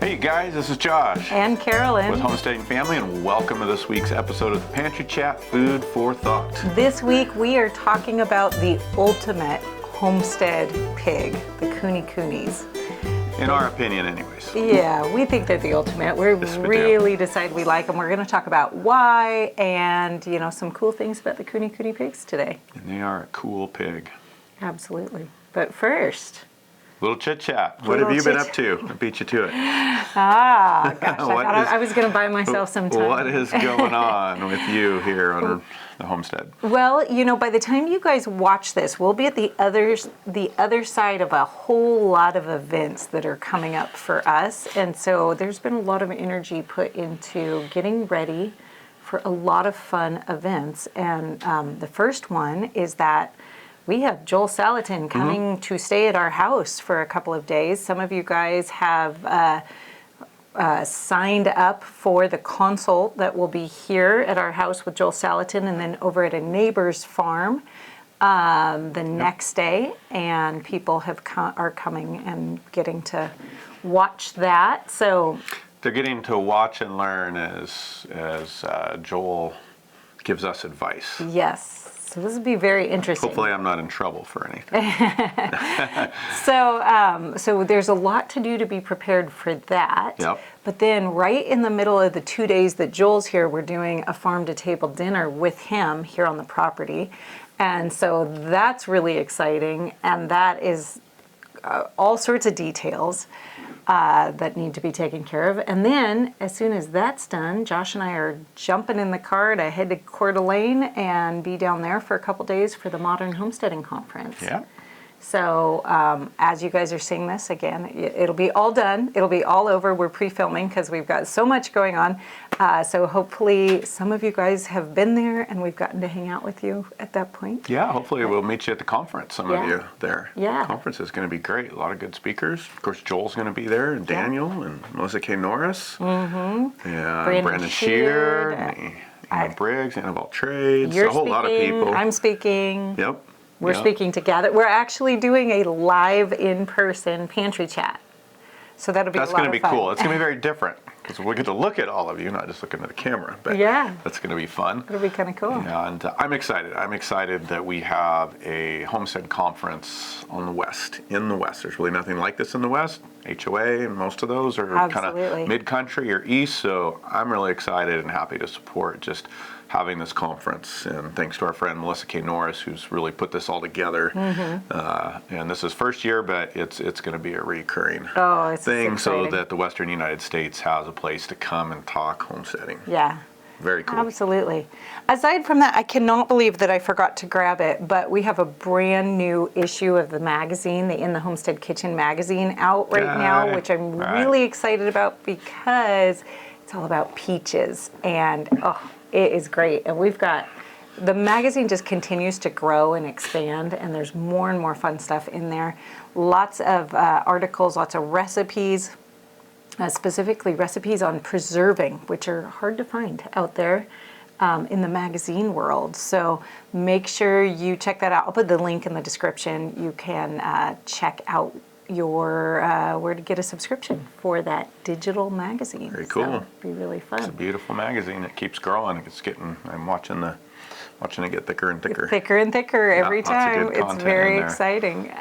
Hey guys, this is Josh. And Carolyn. With Homesteading Family, and welcome to this week's episode of the Pantry Chat, Food for Thought. This week we are talking about the ultimate homestead pig, the Kune Kunes. In our opinion, anyways. Yeah, we think they're the ultimate. We really decide we like them. We're going to talk about why and, some cool things about the Kune Kune pigs today. And they are a cool pig. Absolutely. But first... little chit chat. What have you been up to? I beat you to it. Gosh, I thought I was going to buy myself some time. What is going on with you here on the homestead? Well, by the time you guys watch this, we'll be at the other side of a whole lot of events that are coming up for us. And so there's been a lot of energy put into getting ready for a lot of fun events. And the first one is that we have Joel Salatin coming to stay at our house for a couple of days. Some of you guys have signed up for the consult that will be here at our house with Joel Salatin and then over at a neighbor's farm the next day. And people are coming and getting to watch that. So they're getting to watch and learn as Joel gives us advice. Yes. So this will be very interesting. Hopefully I'm not in trouble for anything. So there's a lot to do to be prepared for that. Yep. But then right in the middle of the 2 days that Joel's here, we're doing a farm-to-table dinner with him here on the property. And so that's really exciting. And that is all sorts of details that need to be taken care of. And then as soon as that's done, Josh and I are jumping in the car to head to Coeur d'Alene and be down there for a couple days for the Modern Homesteading Conference. Yeah. So as you guys are seeing this, again, it'll be all done. It'll be all over. We're pre-filming because we've got so much going on. So hopefully some of you guys have been there and we've gotten to hang out with you at that point. Yeah, hopefully we'll meet you at the conference, some of you there. Yeah. The conference is going to be great. A lot of good speakers. Of course, Joel's going to be there, and Daniel, and Melissa K. Norris. Mm-hmm. And Brandon Shear, and Anna Briggs, Anna of All Trades. A whole lot of people. I'm speaking. Yep. We're speaking together. We're actually doing a live in-person pantry chat. So that'll be a lot of fun. That's going to be cool. It's going to be very different because we get to look at all of you, not just looking at the camera. But that's going to be fun. It'll be kind of cool. And I'm excited. I'm excited that we have a homestead conference in the West. There's really nothing like this in the West. HOA and most of those are kind of mid-country or east. So I'm really excited and happy to support just having this conference, and thanks to our friend Melissa K. Norris, who's really put this all together. Mm-hmm. And this is first year, but it's going to be a recurring thing, so that the Western United States has a place to come and talk homesteading. Yeah. Very cool. Absolutely. Aside from that, I cannot believe that I forgot to grab it, but we have a brand new issue of the magazine, the In the Homestead Kitchen magazine, out right now, which I'm really excited about because it's all about peaches, and it is great. And we've got, the magazine just continues to grow and expand, and there's more and more fun stuff in there. Lots of articles, lots of recipes, specifically recipes on preserving, which are hard to find out there in the magazine world. So make sure you check that out. I'll put the link in the description. You can check out where to get a subscription for that digital magazine. Very cool. So it'll be really fun. It's a beautiful magazine. It keeps growing. I'm watching it get thicker and thicker. Thicker and thicker every time. It's very exciting.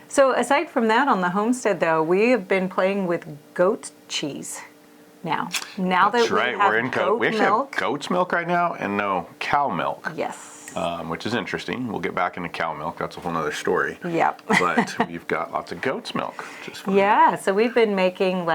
So aside from that, on the homestead though, we have been playing with goat cheese now. That's right. We actually have goat's milk right now and no cow milk. Yes. Which is interesting. We'll get back into cow milk. That's a whole other story. Yep. But we've got lots of goat's milk, which is fun. Yeah, so we've been making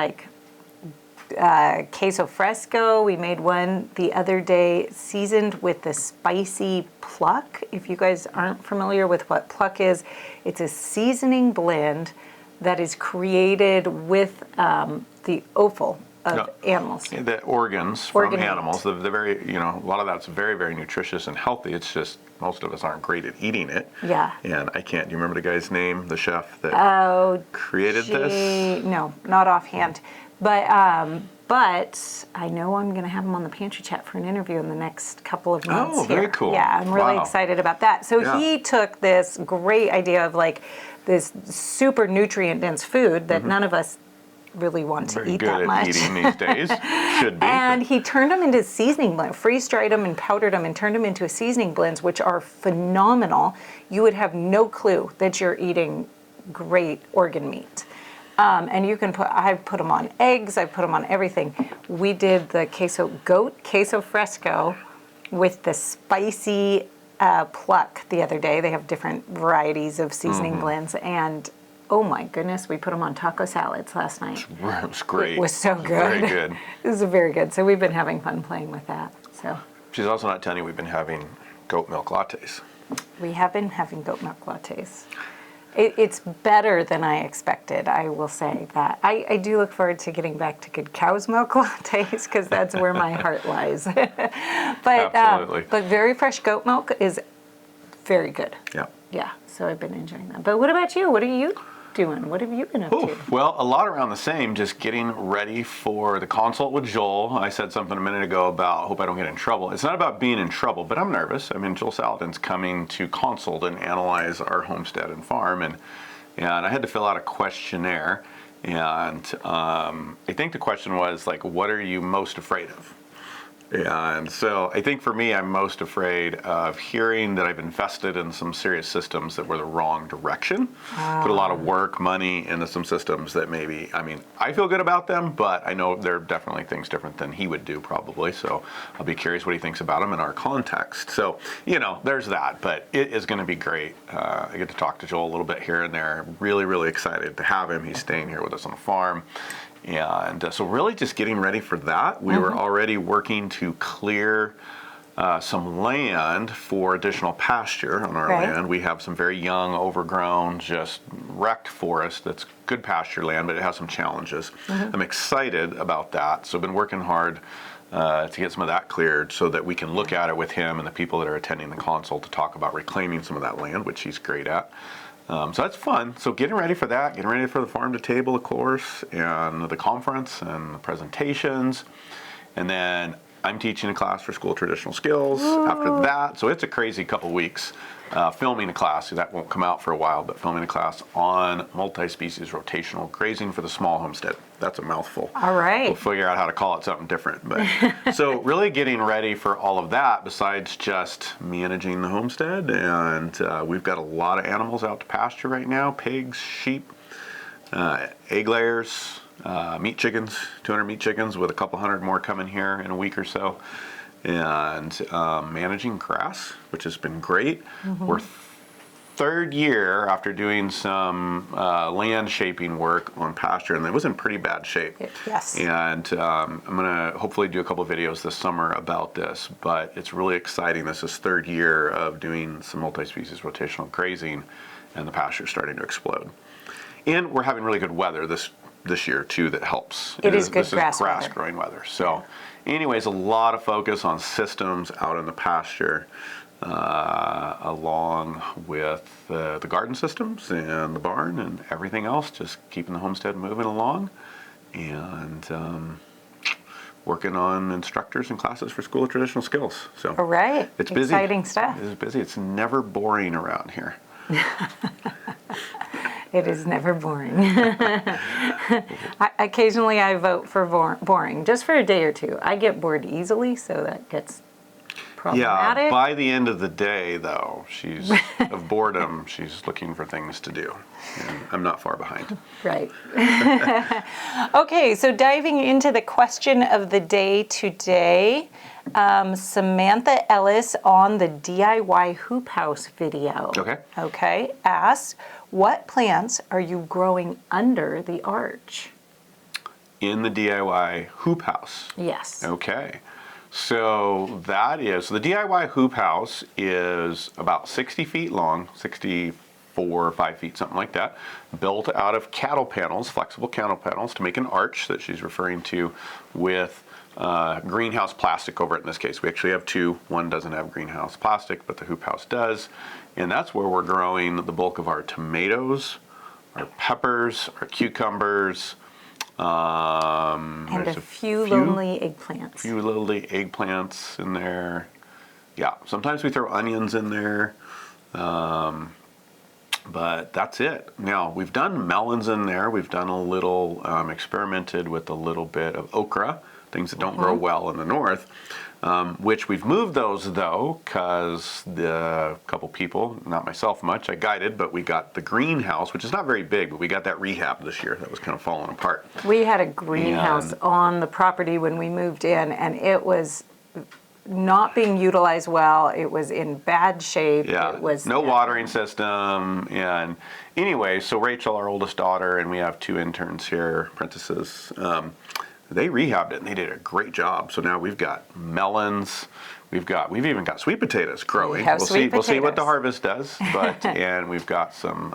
queso fresco. We made one the other day seasoned with the spicy pluck. If you guys aren't familiar with what pluck is, it's a seasoning blend that is created with the offal of animals. The organs from animals. The very, a lot of that's very, very nutritious and healthy. It's just most of us aren't great at eating it. Yeah. And do you remember the guy's name, the chef that created this? No, not offhand. But I know I'm going to have him on the Pantry Chat for an interview in the next couple of months. Oh, very cool. Yeah, I'm really excited about that. So he took this great idea of this super nutrient dense food that none of us really want to Very eat good that at much. eating these days. Should be. And he turned them into seasoning blends, freeze-dried them and powdered them and turned them into seasoning blends, which are phenomenal. You would have no clue that you're eating great organ meat. And you can I've put them on eggs, I've put them on everything. We did the goat queso fresco with the spicy pluck the other day. They have different varieties of seasoning blends, and oh my goodness, we put them on taco salads last night. It was great. It was so good. Very good. It was very good. So we've been having fun playing with that. So She's also not telling you we've been having goat milk lattes. we have been having goat milk lattes. It's better than I expected, I will say that. I do look forward to getting back to good cow's milk lattes because that's where my heart lies. Absolutely. But very fresh goat milk is very good. Yeah. Yeah, so I've been enjoying that. But what about you? What are you doing? What have you been up to? Well, a lot around the same, just getting ready for the consult with Joel. I said something a minute ago about, hope I don't get in trouble. It's not about being in trouble, but I'm nervous. I mean, Joel Saladin's coming to consult and analyze our homestead and farm, and I had to fill out a questionnaire. And I think the question was, like, what are you most afraid of? And so I think for me, I'm most afraid of hearing that I've invested in some serious systems that were the wrong direction. Put a lot of work, money into some systems that maybe, I mean, I feel good about them, but I know they're definitely things different than he would do probably. So I'll be curious what he thinks about them in our context. So, you know, there's that, but it is going to be great. I get to talk to Joel a little bit here and there. Really, really excited to have him. He's staying here with us on the farm. And so really just getting ready for that. We were already working to clear some land for additional pasture on our land. We have some very young, overgrown, just wrecked forest that's good pasture land, but it has some challenges. I'm excited about that. So I've been working hard to get some of that cleared so that we can look at it with him and the people that are attending the consult to talk about reclaiming some of that land, which he's great at. So that's fun. So getting ready for that, getting ready for the farm to table, of course, and the conference and the presentations. And then I'm teaching a class for school traditional skills after that. So it's a crazy couple weeks filming a class. That won't come out for a while, but filming a class on multi-species rotational grazing for the small homestead. That's a mouthful. All right. We'll figure out how to call it something different. But so really getting ready for all of that besides just managing the homestead. And we've got a lot of animals out to pasture right now, pigs, sheep, egg layers, meat chickens, 200 meat chickens with a couple hundred more coming here in a week or so. And managing grass, which has been great. We're third year after doing some land shaping work on pasture, and it was in pretty bad shape. Yes. And I'm going to hopefully do a couple videos this summer about this, but it's really exciting. This is third year of doing some multi-species rotational grazing, and the pasture's starting to explode. And we're having really good weather this year too that helps. This is grass growing weather. So anyways, a lot of focus on systems out in the pasture along with the garden systems and the barn and everything else, just keeping the homestead moving along and working on instructors and classes for School of Traditional Skills. So all right. It's busy. Exciting stuff. It's busy. It's never boring around here. It is never boring. Occasionally I vote for boring, just for a day or two. I get bored easily, so that gets problematic. Yeah, by the end of the day, though, she's of boredom, she's looking for things to do. And I'm not far behind. Right. Okay, so diving into the question of the day today, Samantha Ellis on the DIY Hoop House video. Okay, asks, what plants are you growing under the arch? In the DIY Hoop House? Yes. Okay. So the DIY Hoop House is about 60 feet long, 64 or 5 feet, something like that, built out of cattle panels, flexible cattle panels to make an arch that she's referring to with greenhouse plastic over it in this case. We actually have two. One doesn't have greenhouse plastic, but the Hoop House does. And that's where we're growing the bulk of our tomatoes, our peppers, our cucumbers, and a few lonely eggplants. A few lonely eggplants in there. Yeah, sometimes we throw onions in there. But that's it. Now, we've done melons in there. We've done a little, experimented with a little bit of okra, things that don't grow well in the north, which we've moved those, though, because a couple people, not myself much, I guided, but we got the greenhouse, which is not very big, but we got that rehab this year. That was kind of falling apart. We had a greenhouse on the property when we moved in, and it was not being utilized well. It was in bad shape. Yeah, it was no watering system. And anyway, so Rachel, our oldest daughter, and we have 2 interns here, apprentices, they rehabbed it and they did a great job. So now we've got melons, we've even got sweet potatoes growing. We'll see what the harvest does. But and we've got some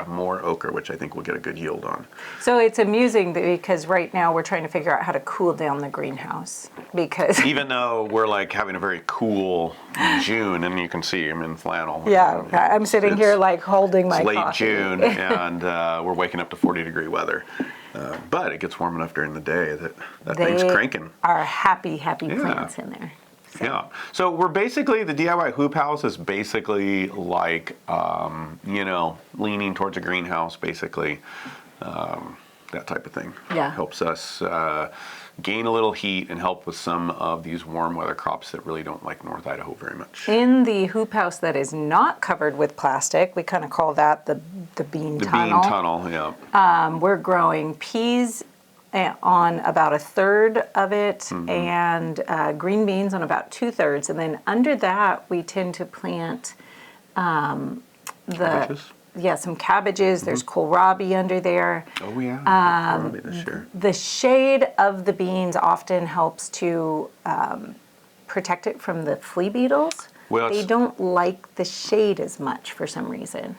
more okra, which I think we'll get a good yield on. So it's amusing because right now we're trying to figure out how to cool down the greenhouse, because even though we're like having a very cool June, and you can see I'm in flannel. Yeah, I'm sitting here like holding my late coffee. June, and we're waking up to 40-degree weather. But it gets warm enough during the day that thing's cranking. Are happy plants in there. So. Yeah. So we're basically, the DIY hoop house is basically like, leaning towards a greenhouse, basically. That type of thing. Yeah. Helps us gain a little heat and help with some of these warm weather crops that really don't like North Idaho very much. In the hoop house that is not covered with plastic, we kind of call that the bean tunnel. The bean tunnel, yeah. We're growing peas on about 1/3 of it, and green beans on about 2/3, and then under that we tend to plant Cabbages? some cabbages. There's kohlrabi under there. Oh yeah, kohlrabi this year. The shade of the beans often helps to protect it from the flea beetles. Well, they don't like the shade as much for some reason.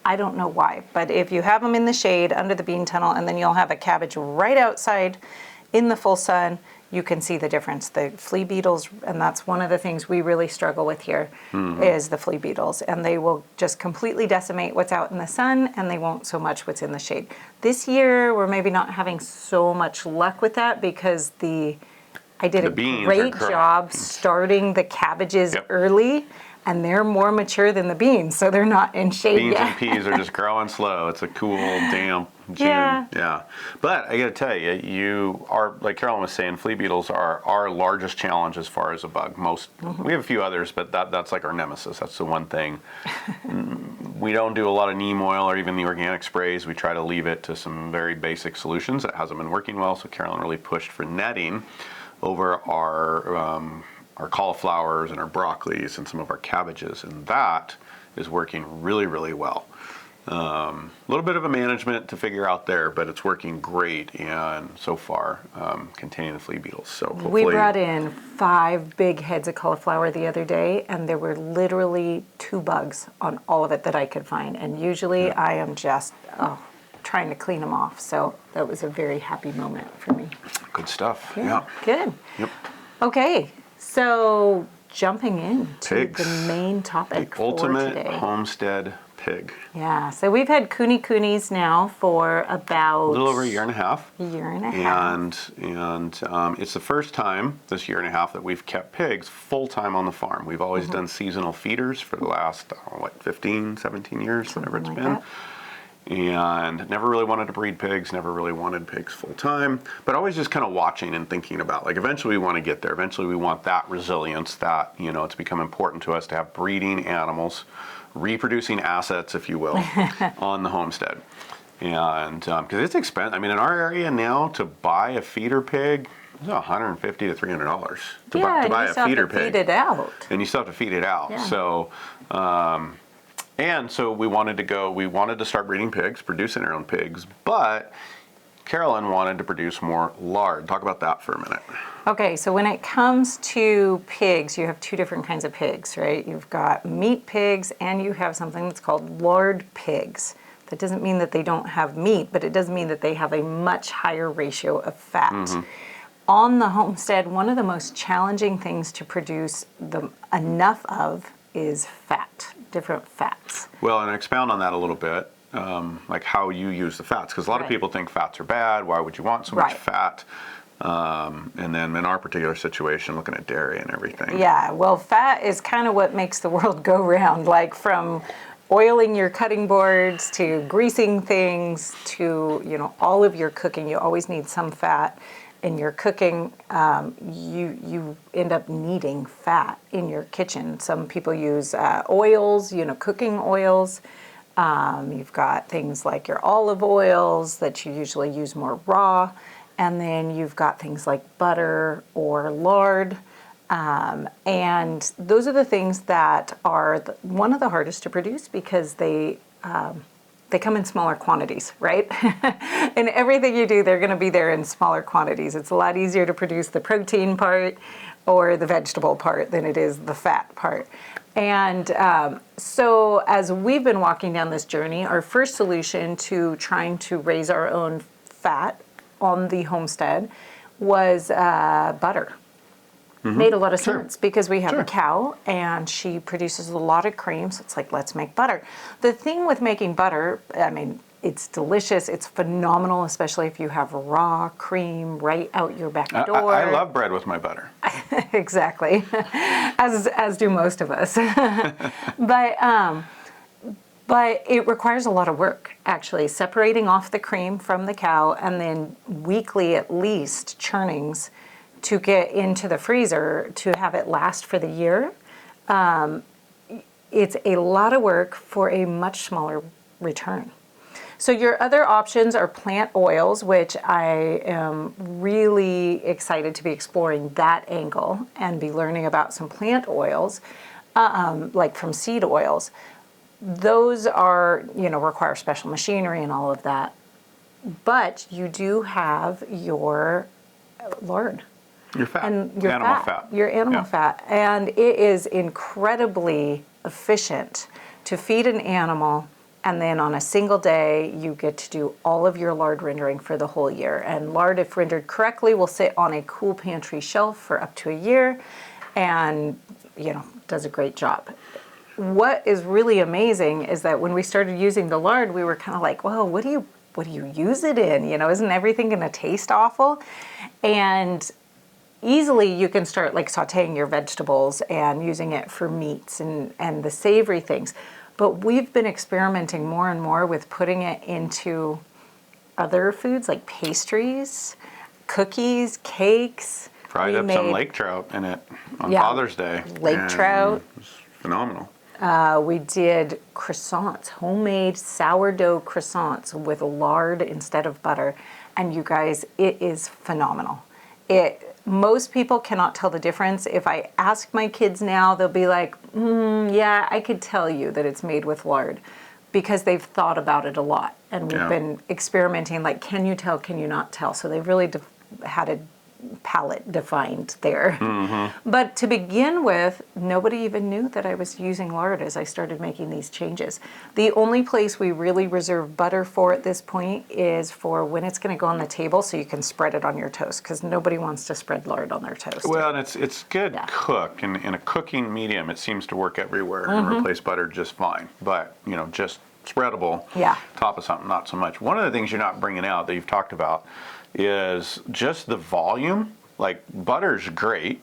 I don't know why, but if you have them in the shade under the bean tunnel, and then you'll have a cabbage right outside in the full sun, you can see the difference. The flea beetles, and that's one of the things we really struggle with here, is the flea beetles. And they will just completely decimate what's out in the sun, and they won't so much what's in the shade. This year, we're maybe not having so much luck with that because I did a great job starting the cabbages early, and they're more mature than the beans, so they're not in shade yet. Beans and peas are just growing slow. It's a cool, damp June. Yeah. But I got to tell you, you are, like Carolyn was saying, flea beetles are our largest challenge as far as a bug. We have a few others, but that's like our nemesis. That's the one thing. We don't do a lot of neem oil or even the organic sprays. We try to leave it to some very basic solutions. That hasn't been working well, so Carolyn really pushed for netting over our cauliflowers and our broccolis and some of our cabbages, and that is working really, really well. A little bit of a management to figure out there, but it's working great, and so far containing the flea beetles. So hopefully, we brought in 5 big heads of cauliflower the other day, and there were literally 2 bugs on all of it that I could find, and usually I am just trying to clean them off. So that was a very happy moment for me. Good stuff. Yeah. Good. Yep. Okay. So jumping into Pigs. the main topic The ultimate today. homestead pig. Yeah, so we've had Kune Kunes now for about A little over a year and a half. And it's the first time this year and a half that we've kept pigs full-time on the farm. We've always done seasonal feeders for the last, 15, 17 years, whatever it's been. That. And never really wanted to breed pigs, never really wanted pigs full-time, but always just kind of watching and thinking about, like, eventually we want to get there. Eventually we want that resilience, that, it's become important to us to have breeding animals, reproducing assets, if you will, on the homestead. And because it's expensive. I mean, in our area now, to buy a feeder pig, it's $150 to $300 to buy a feeder pig. Feed it out. And you still have to feed it out. Yeah. So, and so we wanted to start breeding pigs, producing our own pigs, but Carolyn wanted to produce more lard. Talk about that for a minute. Okay, so when it comes to pigs, you have 2 different kinds of pigs, right? You've got meat pigs, and you have something that's called lard pigs. That doesn't mean that they don't have meat, but it does mean that they have a much higher ratio of fat. On the homestead, one of the most challenging things to produce enough of is fat, different fats. Well, and expound on that a little bit, like how you use the fats, because a lot of people think fats are bad. Why would you want so much fat? And then in our particular situation, looking at dairy and everything. Yeah, well, fat is kind of what makes the world go round. Like from oiling your cutting boards to greasing things to, all of your cooking. You always need some fat in your cooking. You end up needing fat in your kitchen. Some people use oils, cooking oils. You've got things like your olive oils that you usually use more raw. And then you've got things like butter or lard. And those are the things that are one of the hardest to produce because they come in smaller quantities, right? And everything you do, they're going to be there in smaller quantities. It's a lot easier to produce the protein part or the vegetable part than it is the fat part. And so as we've been walking down this journey, our first solution to trying to raise our own fat on the homestead was butter. Made a lot of sense because we have a cow and she produces a lot of cream, so it's like, let's make butter. The thing with making butter, I mean, it's delicious, it's phenomenal, especially if you have raw cream right out your back door. I love bread with my butter. Exactly, as do most of us. But it requires a lot of work, actually, separating off the cream from the cow and then weekly at least churnings to get into the freezer to have it last for the year. It's a lot of work for a much smaller return. So your other options are plant oils, which I am really excited to be exploring that angle and be learning about some plant oils, like from seed oils. Those are, require special machinery and all of that. But you do have your lard. Your fat. And your animal fat. Your animal fat. And it is incredibly efficient to feed an animal, and then on a single day, you get to do all of your lard rendering for the whole year. And lard, if rendered correctly, will sit on a cool pantry shelf for up to a year and, does a great job. What is really amazing is that when we started using the lard, we were kind of like, well, what do you use it in? Isn't everything going to taste awful? And easily you can start like sauteing your vegetables and using it for meats and the savory things. But we've been experimenting more and more with putting it into other foods like pastries, cookies, cakes. Fried up some lake trout in it on Father's Day. Lake trout. It was phenomenal. We did croissants, homemade sourdough croissants with lard instead of butter. And you guys, it is phenomenal. Most people cannot tell the difference. If I ask my kids now, they'll be like, yeah, I could tell you that it's made with lard because they've thought about it a lot. And we've been experimenting, like, can you tell, can you not tell? So they've really had a palette defined there. But to begin with, nobody even knew that I was using lard as I started making these changes. The only place we really reserve butter for at this point is for when it's going to go on the table so you can spread it on your toast, because nobody wants to spread lard on their toast. Well, and it's good cook. In a cooking medium, it seems to work everywhere and replace butter just fine. But, just spreadable, top of something, not so much. One of the things you're not bringing out that you've talked about is just the volume. Like, butter's great.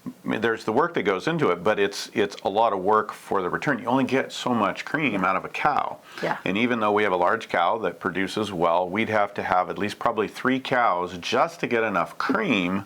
I mean, there's the work that goes into it, but it's a lot of work for the return. You only get so much cream out of a cow. And even though we have a large cow that produces well, we'd have to have at least probably 3 cows just to get enough cream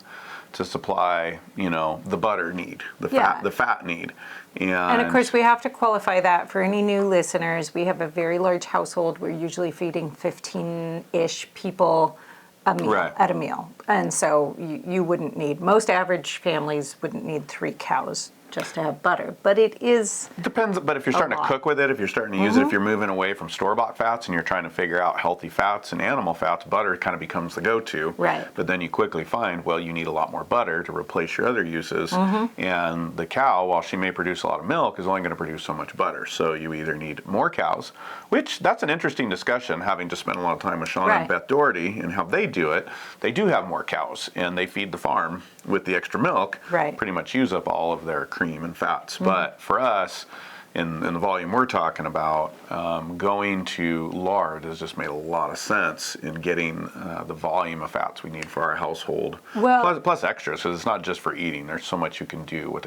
to supply, the butter need, the fat need. And of course, we have to qualify that for any new listeners. We have a very large household. We're usually feeding 15-ish people at a meal. And so you wouldn't need, most average families wouldn't need 3 cows just to have butter. But it is depends, but if you're starting to cook with it, if you're starting to use it, if you're moving away from store-bought fats and you're trying to figure out healthy fats and animal fats, butter kind of becomes the go-to. But then you quickly find, well, you need a lot more butter to replace your other uses. And the cow, while she may produce a lot of milk, is only going to produce so much butter. So you either need more cows, which that's an interesting discussion, having just spent a lot of time with Sean and Beth Doherty and how they do it. They do have more cows, and they feed the farm with the extra milk, pretty much use up all of their cream and fats. But for us, in the volume we're talking about, going to lard has just made a lot of sense in getting the volume of fats we need for our household. Plus extras, because it's not just for eating. There's so much you can do with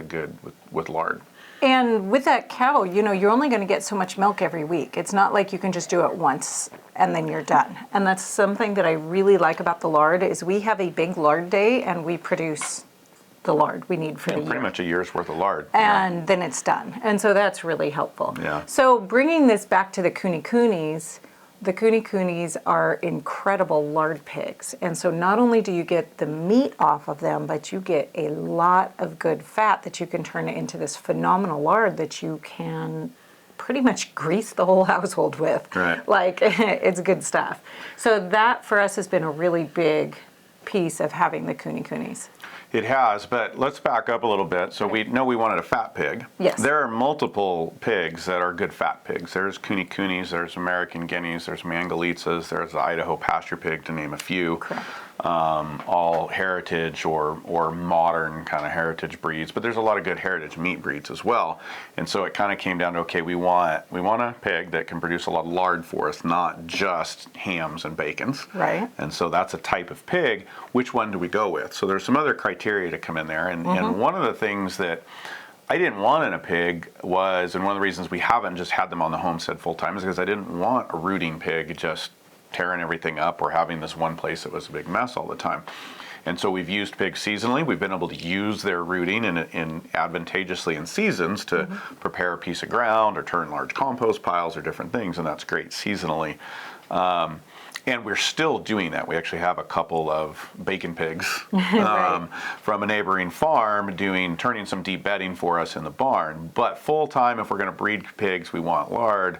with lard. And with that cow, you're only going to get so much milk every week. It's not like you can just do it once and then you're done. And that's something that I really like about the lard is we have a big lard day and we produce the lard we need for the year. Pretty much a year's worth of lard. And then it's done. And so that's really helpful. Yeah. So bringing this back to the Kune Kunes, the Kune Kunes are incredible lard pigs. And so not only do you get the meat off of them, but you get a lot of good fat that you can turn into this phenomenal lard that you can pretty much grease the whole household with. Right. Like, it's good stuff. So that for us has been a really big piece of having the Kune Kunes. It has, but let's back up a little bit. So we know we wanted a fat pig. Yes. There are multiple pigs that are good fat pigs. There's Kune Kunes, there's American Guineas, there's Mangalitsa's, there's the Idaho pasture pig, to name a few. Correct. All heritage or modern kind of heritage breeds, but there's a lot of good heritage meat breeds as well. And so it kind of came down to, okay, we want a pig that can produce a lot of lard for us, not just hams and bacons. Right. And so that's a type of pig. Which one do we go with? So there's some other criteria to come in there. And one of the things that I didn't want in a pig was, and one of the reasons we haven't just had them on the homestead full time is because I didn't want a rooting pig just tearing everything up or having this one place that was a big mess all the time. And so we've used pigs seasonally. We've been able to use their rooting in advantageously in seasons to prepare a piece of ground or turn large compost piles or different things, and that's great seasonally. And we're still doing that. We actually have a couple of bacon pigs Right. from a neighboring farm turning some deep bedding for us in the barn. But full time, if we're going to breed pigs, we want lard.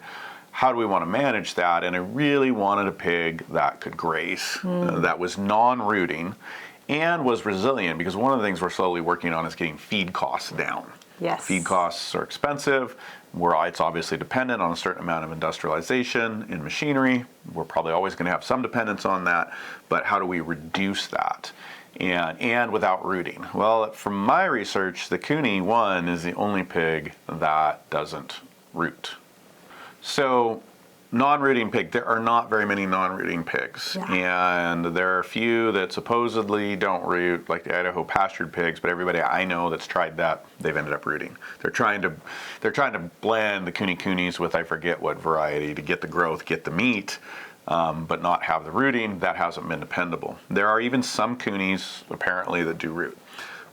How do we want to manage that? And I really wanted a pig that could graze, that was non-rooting and was resilient, because one of the things we're slowly working on is getting feed costs down. Yes. Feed costs are expensive. It's obviously dependent on a certain amount of industrialization in machinery. We're probably always going to have some dependence on that, but how do we reduce that? And without rooting? Well, from my research, the Kune one is the only pig that doesn't root. So, non-rooting pig, there are not very many non-rooting pigs. Yeah. And there are a few that supposedly don't root, like the Idaho pastured pigs, but everybody I know that's tried that, they've ended up rooting. They're trying to blend the Kune Kunes with I forget what variety to get the growth, get the meat, but not have the rooting. That hasn't been dependable. There are even some Kunes apparently that do root.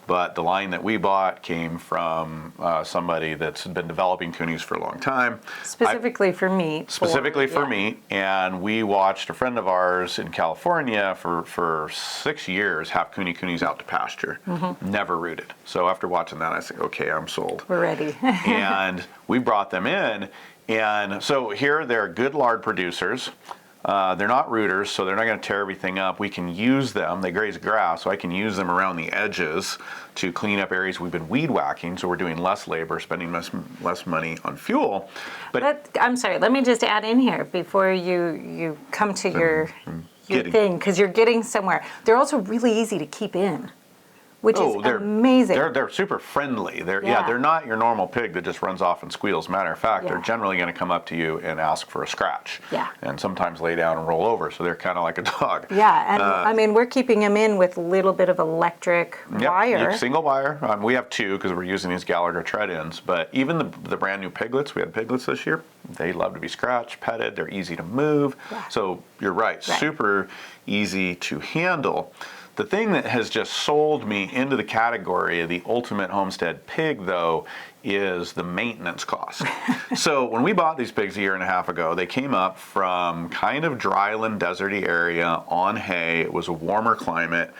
But the line that we bought came from somebody that's been developing Kunes for a long time. Specifically for meat. Specifically for meat. And we watched a friend of ours in California for 6 years have Kune Kunes out to pasture. Never rooted. So after watching that, I said, okay, I'm sold. We're ready. And we brought them in. And so here they're good lard producers. They're not rooters, so they're not going to tear everything up. We can use them. They graze grass, so I can use them around the edges to clean up areas we've been weed whacking, so we're doing less labor, spending less money on fuel. But I'm sorry, let me just add in here before you come to your thing, because you're getting somewhere. They're also really easy to keep in, which is amazing. They're super friendly. They're not your normal pig that just runs off and squeals. Matter of fact, they're generally going to come up to you and ask for a scratch. Yeah. And sometimes lay down and roll over. So they're kind of like a dog. Yeah, and I mean, we're keeping them in with a little bit of electric wire. Single wire. We have two because we're using these Gallagher tread-ins. But even the brand new piglets, we had piglets this year. They love to be scratched, petted. They're easy to move. Yeah. So you're right, super easy to handle. The thing that has just sold me into the category of the ultimate homestead pig, though, is the maintenance cost. So when we bought these pigs a year and a half ago, they came up from kind of dryland, deserty area on hay. It was a warmer climate.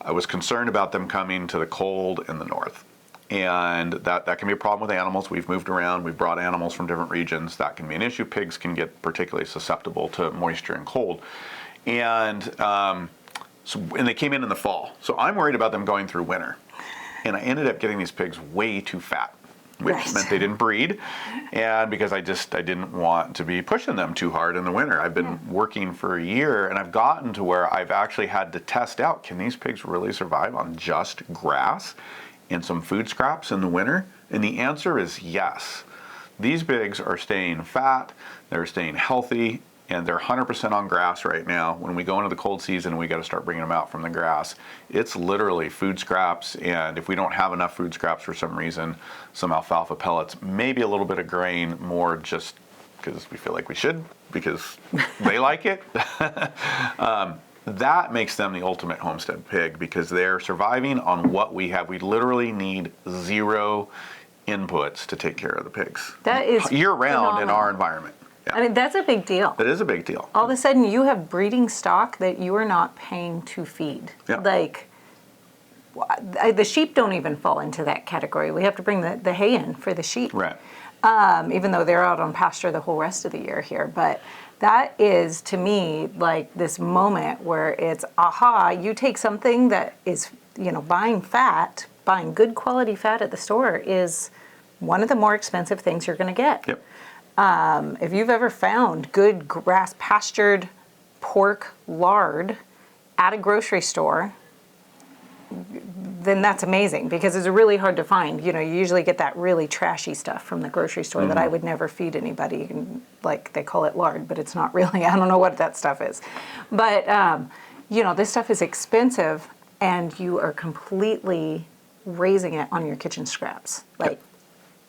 I was concerned about them coming to the cold in the north. And that can be a problem with animals. We've moved around. We've brought animals from different regions. That can be an issue. Pigs can get particularly susceptible to moisture and cold. And they came in the fall. So I'm worried about them going through winter. And I ended up getting these pigs way too fat, which meant they didn't breed. And because I didn't want to be pushing them too hard in the winter. I've been working for a year, and I've gotten to where I've actually had to test out, can these pigs really survive on just grass and some food scraps in the winter? And the answer is yes. These pigs are staying fat, they're staying healthy, and they're 100% on grass right now. When we go into the cold season, we got to start bringing them out from the grass. It's literally food scraps, and if we don't have enough food scraps for some reason, some alfalfa pellets, maybe a little bit of grain, more just because we feel like we should, because they like it. That makes them the ultimate homestead pig because they're surviving on what we have. We literally need 0 inputs to take care of the pigs. That is year-round in our environment. Yeah. I mean, that's a big deal. It is a big deal. All of a sudden, you have breeding stock that you are not paying to feed. Yeah. Like, the sheep don't even fall into that category. We have to bring the hay in for the sheep. Right. Even though they're out on pasture the whole rest of the year here. But that is, to me, like this moment where it's, aha, you take something that is, buying good quality fat at the store is one of the more expensive things you're going to get. Yep. If you've ever found good grass pastured pork lard at a grocery store, then that's amazing because it's really hard to find. You usually get that really trashy stuff from the grocery store that I would never feed anybody. And, like, they call it lard, but it's not really. I don't know what that stuff is. But, this stuff is expensive and you are completely raising it on your kitchen scraps. Like,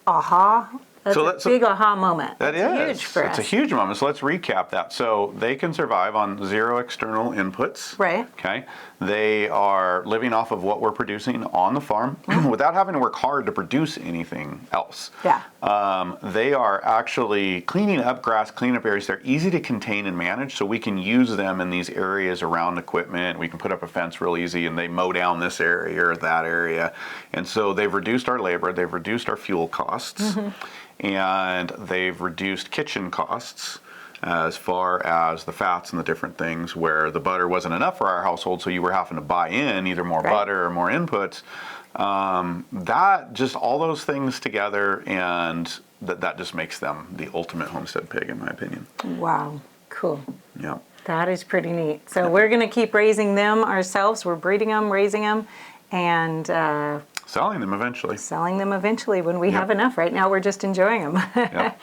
aha. That's a big aha moment. That is. Huge for us. It's a huge moment. So let's recap that. So they can survive on 0 external inputs. Right. Okay. They are living off of what we're producing on the farm without having to work hard to produce anything else. Yeah. They are actually cleaning up grass, cleaning up areas. They're easy to contain and manage, so we can use them in these areas around equipment. We can put up a fence real easy, and they mow down this area or that area. And so they've reduced our labor. They've reduced our fuel costs. And they've reduced kitchen costs as far as the fats and the different things where the butter wasn't enough for our household, so you were having to buy in either more butter or more inputs. That just all those things together, and that just makes them the ultimate homestead pig, in my opinion. Wow, cool. Yeah. That is pretty neat. So we're going to keep raising them ourselves. We're breeding them, raising them, and selling them eventually. Selling them eventually when we have enough. Right now, we're just enjoying them. Yep.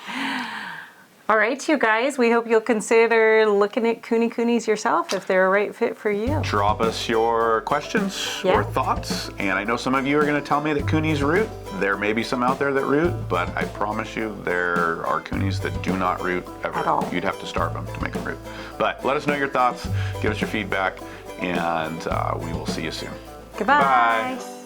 All right, you guys, we hope you'll consider looking at Kune Kunes yourself if they're a right fit for you. Drop us your questions or thoughts. And I know some of you are going to tell me that Kunes root. There may be some out there that root, but I promise you there are Kunes that do not root ever. At all. You'd have to starve them to make them root. But let us know your thoughts, give us your feedback, and we will see you soon. Goodbye. Bye.